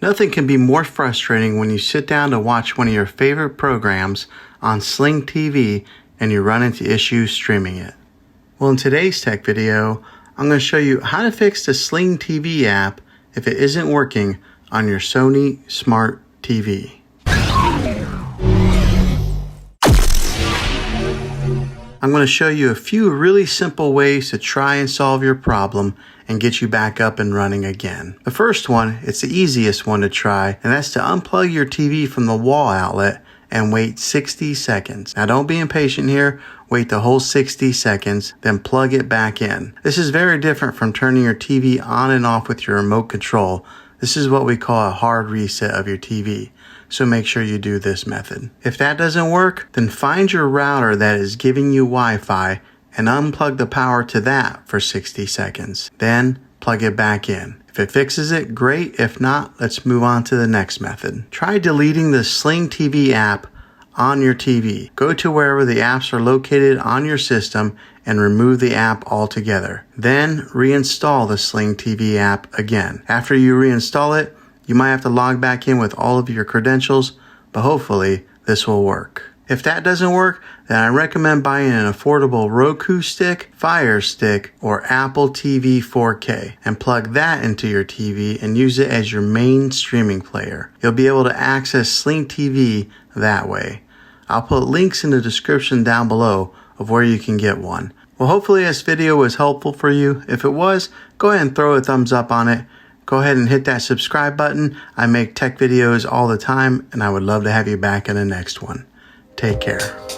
Nothing can be more frustrating when you sit down to watch one of your favorite programs on Sling TV and you run into issues streaming it. Well, in today's tech video, I'm going to show you how to fix the Sling TV app if it isn't working on your Sony Smart TV. I'm going to show you a few really simple ways to try and solve your problem and get you back up and running again. The first one, it's the easiest one to try, and that's to unplug your TV from the wall outlet and wait 60 seconds. Now don't be impatient here, wait the whole 60 seconds, then plug it back in. This is very different from turning your TV on and off with your remote control. This is what we call a hard reset of your TV. So make sure you do this method. If that doesn't work, then find your router that is giving you Wi-Fi and unplug the power to that for 60 seconds. Then plug it back in. If it fixes it, great. If not, let's move on to the next method. Try deleting the Sling TV app on your TV. Go to wherever the apps are located on your system and remove the app altogether. Then reinstall the Sling TV app again. After you reinstall it, you might have to log back in with all of your credentials, but hopefully this will work. If that doesn't work, then I recommend buying an affordable Roku Stick, Fire Stick, or Apple TV 4K and plug that into your TV and use it as your main streaming player. You'll be able to access Sling TV that way. I'll put links in the description down below of where you can get one. Well, hopefully this video was helpful for you. If it was, go ahead and throw a thumbs up on it. Go ahead and hit that subscribe button. I make tech videos all the time, and I would love to have you back in the next one. Take care.